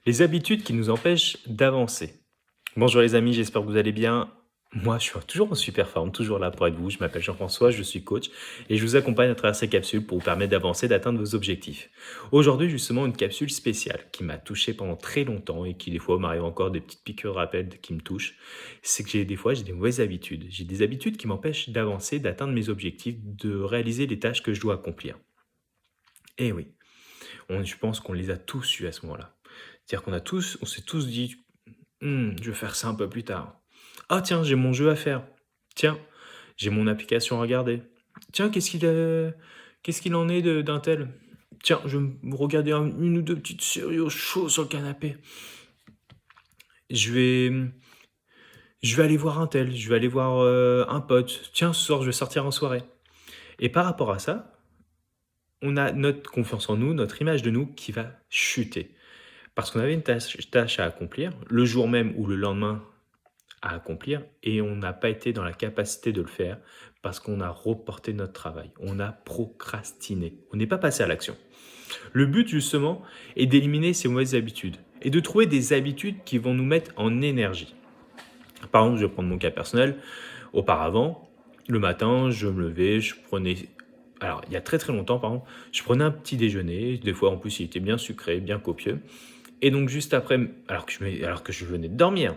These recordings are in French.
Les habitudes qui nous empêchent d'avancer. Bonjour les amis, j'espère que vous allez bien. Moi, je suis toujours en super forme, toujours là pour être vous. Je m'appelle Jean-François, je suis coach et je vous accompagne à travers ces capsules pour vous permettre d'avancer, d'atteindre vos objectifs. Aujourd'hui, justement, une capsule spéciale qui m'a touché pendant très longtemps et qui des fois m'arrive encore des petites piqûres de rappel qui me touchent. C'est que des fois, j'ai des mauvaises habitudes. J'ai des habitudes qui m'empêchent d'avancer, d'atteindre mes objectifs, de réaliser les tâches que je dois accomplir. Et oui, je pense qu'on les a tous eu à ce moment-là. C'est-à-dire on s'est tous dit: je vais faire ça un peu plus tard. Ah tiens, j'ai mon jeu à faire. Tiens, j'ai mon application à regarder. Tiens, qu'est-ce qu'il en est de d'un tel? Tiens, je vais me regarder une ou 2 petites séries au chaud sur le canapé. Je vais, je vais aller voir un tel, je vais aller voir, un pote. Tiens, ce soir, je vais sortir en soirée et par rapport à ça, on a notre confiance en nous, notre image de nous qui va chuter. Parce qu'on avait une tâche à accomplir, le jour même ou le lendemain à accomplir et on n'a pas été dans la capacité de le faire parce qu'on a reporté notre travail, on a procrastiné, on n'est pas passé à l'action. Le but justement est d'éliminer ces mauvaises habitudes et de trouver des habitudes qui vont nous mettre en énergie. Par exemple, je vais prendre mon cas personnel. Auparavant, le matin, je me levais, je prenais... Alors, il y a très très longtemps, par exemple, je prenais un petit déjeuner. Des fois, en plus, il était bien sucré, bien copieux. Et donc, juste après, alors que je venais de dormir,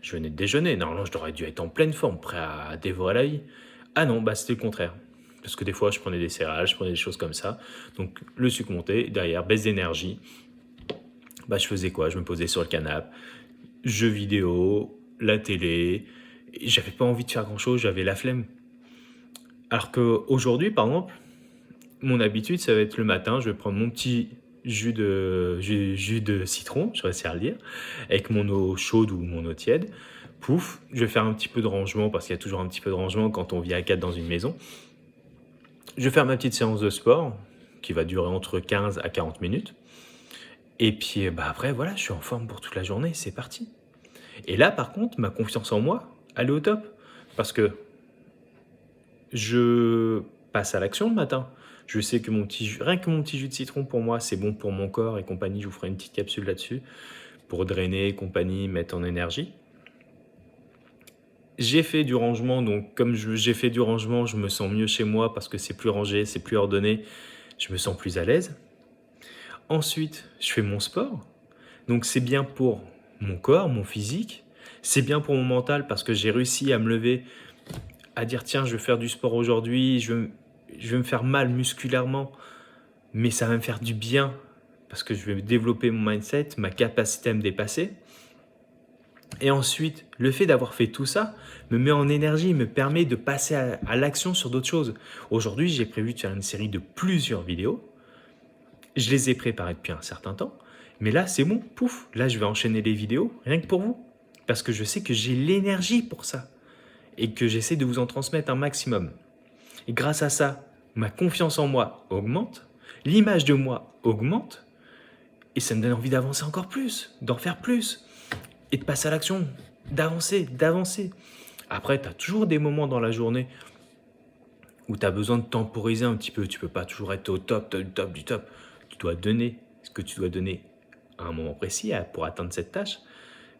je venais de déjeuner. Normalement, je devrais dû être en pleine forme, prêt à dévorer la vie. Ah non, bah c'était le contraire. Parce que des fois, je prenais des céréales, je prenais des choses comme ça. Donc, le sucre montait, derrière, baisse d'énergie. Bah, je faisais quoi? Je me posais sur le canapé, jeux vidéo, la télé. Et j'avais pas envie de faire grand-chose, j'avais la flemme. Alors qu'aujourd'hui, par exemple, mon habitude, ça va être le matin, je vais prendre mon petit jus de citron, je vais essayer à le dire, avec mon eau chaude ou mon eau tiède. Pouf, je vais faire un petit peu de rangement parce qu'il y a toujours un petit peu de rangement quand on vit à 4 dans une maison. Je vais faire ma petite séance de sport qui va durer entre 15 à 40 minutes. Et puis bah après, voilà, je suis en forme pour toute la journée, c'est parti. Et là, par contre, ma confiance en moi, elle est au top. Parce que je passe à l'action le matin. Je sais que rien que mon petit jus de citron pour moi, c'est bon pour mon corps et compagnie. Je vous ferai une petite capsule là-dessus pour drainer et compagnie, mettre en énergie. J'ai fait du rangement, donc comme j'ai fait du rangement, je me sens mieux chez moi parce que c'est plus rangé, c'est plus ordonné. Je me sens plus à l'aise. Ensuite, je fais mon sport. Donc c'est bien pour mon corps, mon physique. C'est bien pour mon mental parce que j'ai réussi à me lever, à dire tiens, je vais faire du sport aujourd'hui, je vais me faire mal musculairement, mais ça va me faire du bien parce que je vais développer mon mindset, ma capacité à me dépasser. Et ensuite, le fait d'avoir fait tout ça me met en énergie, me permet de passer à l'action sur d'autres choses. Aujourd'hui, j'ai prévu de faire une série de plusieurs vidéos. Je les ai préparées depuis un certain temps. Mais là, c'est bon, pouf, là, je vais enchaîner les vidéos, rien que pour vous. Parce que je sais que j'ai l'énergie pour ça. Et que j'essaie de vous en transmettre un maximum. Et grâce à ça, ma confiance en moi augmente, l'image de moi augmente, et ça me donne envie d'avancer encore plus, d'en faire plus, et de passer à l'action, d'avancer, d'avancer. Après, tu as toujours des moments dans la journée où tu as besoin de temporiser un petit peu. Tu peux pas toujours être au top, du top, du top. Tu dois donner ce que tu dois donner à un moment précis pour atteindre cette tâche,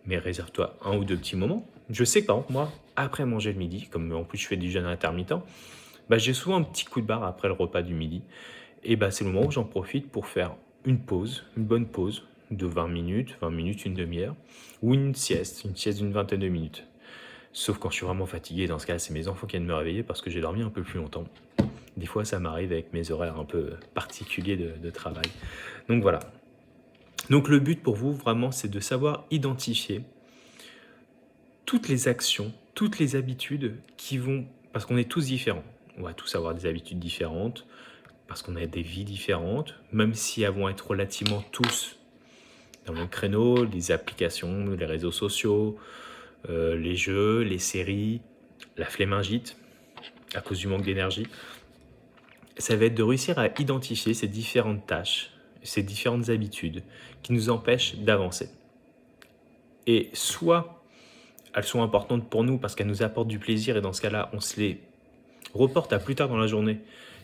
mais réserve-toi un ou deux petits moments. Je sais que par exemple, moi, après manger le midi, comme en plus je fais du jeûne intermittent, bah, j'ai souvent un petit coup de barre après le repas du midi. Et bah, c'est le moment où j'en profite pour faire une pause, une bonne pause de 20 minutes, une demi-heure, ou une sieste d'une vingtaine de minutes. Sauf quand je suis vraiment fatigué, dans ce cas, c'est mes enfants qui viennent me réveiller parce que j'ai dormi un peu plus longtemps. Des fois, ça m'arrive avec mes horaires un peu particuliers de travail. Donc voilà. Donc le but pour vous, vraiment, c'est de savoir identifier toutes les actions, toutes les habitudes qui vont... Parce qu'on est tous différents. On va tous avoir des habitudes différentes, parce qu'on a des vies différentes, même si elles vont être relativement tous dans le créneau, les applications, les réseaux sociaux, les jeux, les séries, la flémingite, à cause du manque d'énergie. Ça va être de réussir à identifier ces différentes tâches, ces différentes habitudes qui nous empêchent d'avancer. Et soit elles sont importantes pour nous parce qu'elles nous apportent du plaisir et dans ce cas-là, on se les reporte à plus tard dans la journée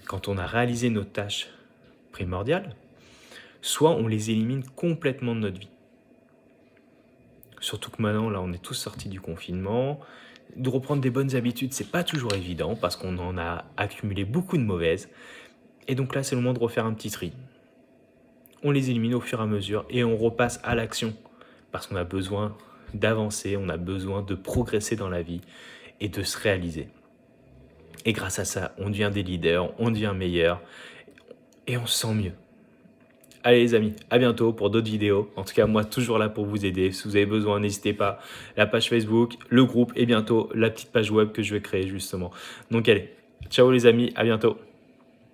quand on a réalisé nos tâches primordiales, soit on les élimine complètement de notre vie. Surtout que maintenant, là, on est tous sortis du confinement. De reprendre des bonnes habitudes, c'est pas toujours évident parce qu'on en a accumulé beaucoup de mauvaises. Et donc là, c'est le moment de refaire un petit tri. On les élimine au fur et à mesure et on repasse à l'action parce qu'on a besoin d'avancer, on a besoin de progresser dans la vie et de se réaliser. Et grâce à ça, on devient des leaders, on devient meilleur et on se sent mieux. Allez les amis, à bientôt pour d'autres vidéos. En tout cas, moi, toujours là pour vous aider. Si vous avez besoin, n'hésitez pas. La page Facebook, le groupe et bientôt la petite page web que je vais créer justement. Donc allez, ciao les amis, à bientôt.